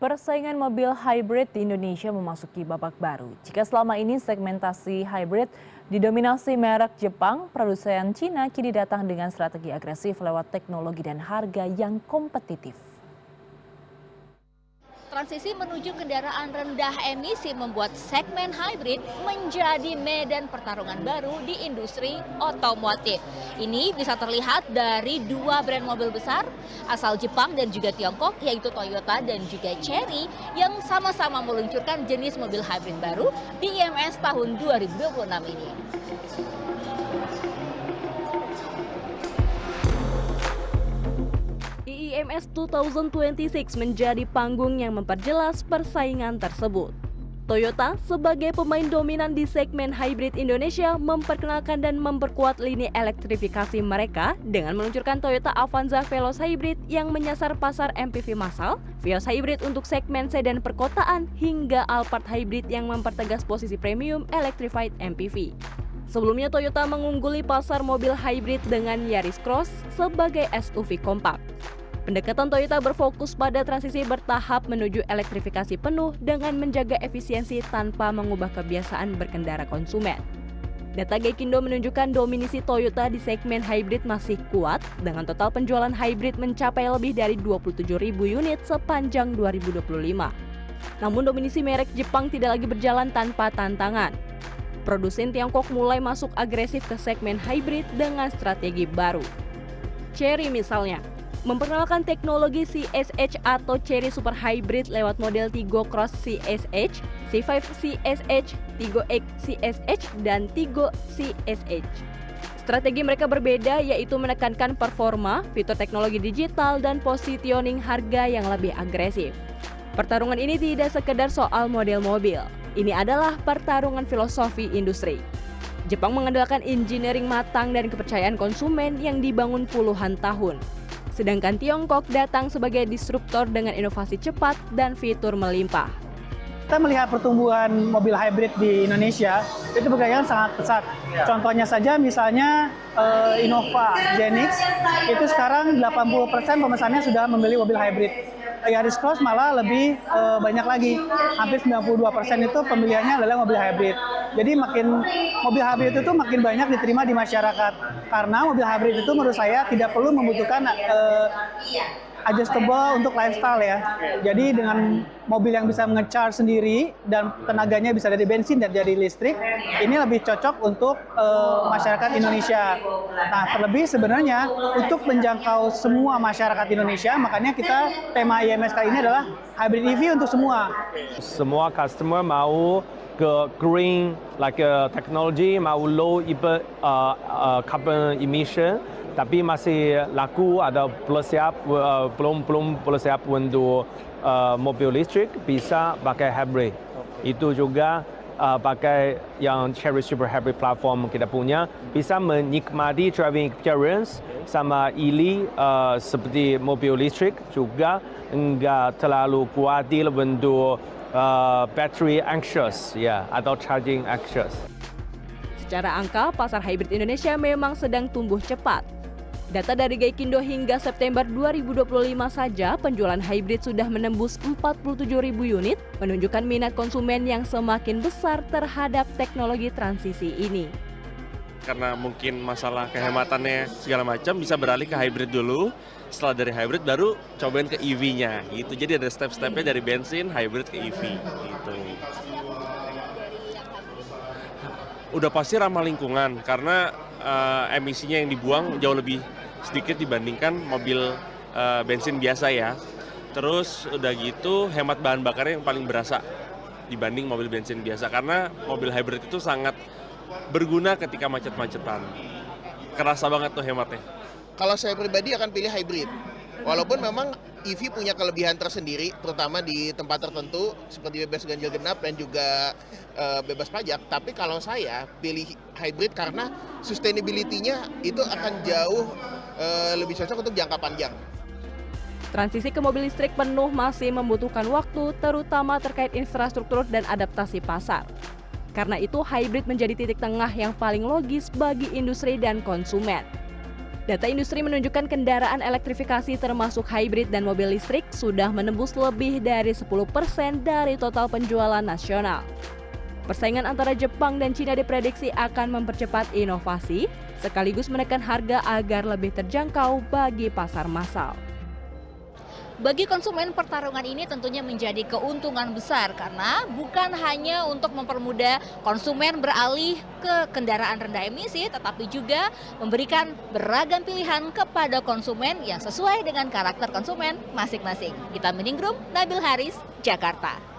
Persaingan mobil hybrid di Indonesia memasuki babak baru. Jika selama ini segmentasi hybrid didominasi merek Jepang, produsen Cina kini datang dengan strategi agresif lewat teknologi dan harga yang kompetitif. Transisi menuju kendaraan rendah emisi membuat segmen hybrid menjadi medan pertarungan baru di industri otomotif. Ini bisa terlihat dari dua brand mobil besar asal Jepang dan juga Tiongkok, yaitu Toyota dan juga Chery, yang sama-sama meluncurkan jenis mobil hybrid baru di IMS tahun 2026 ini. IMS 2026 menjadi panggung yang memperjelas persaingan tersebut. Toyota sebagai pemain dominan di segmen hybrid Indonesia memperkenalkan dan memperkuat lini elektrifikasi mereka dengan meluncurkan Toyota Avanza Veloz Hybrid yang menyasar pasar MPV massal, Vios Hybrid untuk segmen sedan perkotaan, hingga Alphard Hybrid yang mempertegas posisi premium electrified MPV. Sebelumnya Toyota mengungguli pasar mobil hybrid dengan Yaris Cross sebagai SUV kompak. Pendekatan Toyota berfokus pada transisi bertahap menuju elektrifikasi penuh dengan menjaga efisiensi tanpa mengubah kebiasaan berkendara konsumen. Data Gaikindo menunjukkan dominasi Toyota di segmen hybrid masih kuat dengan total penjualan hybrid mencapai lebih dari 27.000 unit sepanjang 2025. Namun dominasi merek Jepang tidak lagi berjalan tanpa tantangan. Produsen Tiongkok mulai masuk agresif ke segmen hybrid dengan strategi baru. Chery misalnya memperkenalkan teknologi CSH atau Chery Super Hybrid lewat model Tigo Cross CSH, C5 CSH, Tigo X CSH, dan Tigo CSH. Strategi mereka berbeda, yaitu menekankan performa, fitur teknologi digital, dan positioning harga yang lebih agresif. Pertarungan ini tidak sekedar soal model mobil, ini adalah pertarungan filosofi industri. Jepang mengandalkan engineering matang dan kepercayaan konsumen yang dibangun puluhan tahun. Sedangkan Tiongkok datang sebagai disruptor dengan inovasi cepat dan fitur melimpah. Kita melihat pertumbuhan mobil hybrid di Indonesia itu bergaya sangat pesat. Contohnya saja misalnya Innova Genix itu sekarang 80% pemesannya sudah membeli mobil hybrid. Yaris Cross malah lebih banyak lagi, hampir 92% itu pembeliannya adalah mobil hybrid. Jadi mobil hybrid itu makin banyak diterima di masyarakat karena mobil hybrid itu menurut saya tidak perlu membutuhkan adjustable untuk lifestyle ya. Jadi dengan mobil yang bisa nge-charge sendiri dan tenaganya bisa dari bensin dan dari listrik, ini lebih cocok untuk masyarakat Indonesia. Nah, terlebih sebenarnya untuk menjangkau semua masyarakat Indonesia, makanya kita tema IMS kali ini adalah hybrid EV untuk semua. Semua customer mau ke green technology, mau low carbon emission, tapi masih laku ada belum siap untuk mobil listrik bisa pakai hybrid. Itu juga pakai yang Chery Super Hybrid platform kita punya bisa menikmati driving experience sama seperti mobil listrik, juga enggak terlalu khawatir untuk battery anxious atau charging anxious. Secara angka, pasar hybrid Indonesia memang sedang tumbuh cepat. Data dari Gaikindo hingga September 2025 saja penjualan hybrid sudah menembus 47.000 unit, menunjukkan minat konsumen yang semakin besar terhadap teknologi transisi ini. Karena mungkin masalah kehematannya segala macam, bisa beralih ke hybrid dulu. Setelah dari hybrid baru cobain ke EV-nya gitu. Jadi ada step-stepnya dari bensin, hybrid ke EV gitu. Udah pasti ramah lingkungan karena emisinya yang dibuang jauh lebih sedikit dibandingkan mobil bensin biasa ya. Terus udah gitu hemat bahan bakarnya yang paling berasa dibanding mobil bensin biasa karena mobil hybrid itu sangat berguna ketika macet-macetan. Kerasa banget tuh hematnya. Kalau saya pribadi akan pilih hybrid. Walaupun memang EV punya kelebihan tersendiri, terutama di tempat tertentu seperti bebas ganjil genap dan juga bebas pajak. Tapi kalau saya pilih hybrid karena sustainability-nya itu akan jauh lebih cocok untuk jangka panjang. Transisi ke mobil listrik penuh masih membutuhkan waktu, terutama terkait infrastruktur dan adaptasi pasar. Karena itu, hybrid menjadi titik tengah yang paling logis bagi industri dan konsumen. Data industri menunjukkan kendaraan elektrifikasi termasuk hybrid dan mobil listrik sudah menembus lebih dari 10% dari total penjualan nasional. Persaingan antara Jepang dan Cina diprediksi akan mempercepat inovasi, sekaligus menekan harga agar lebih terjangkau bagi pasar massal. Bagi konsumen, pertarungan ini tentunya menjadi keuntungan besar karena bukan hanya untuk mempermudah konsumen beralih ke kendaraan rendah emisi, tetapi juga memberikan beragam pilihan kepada konsumen yang sesuai dengan karakter konsumen masing-masing. Gita Meningrum, Nabil Haris, Jakarta.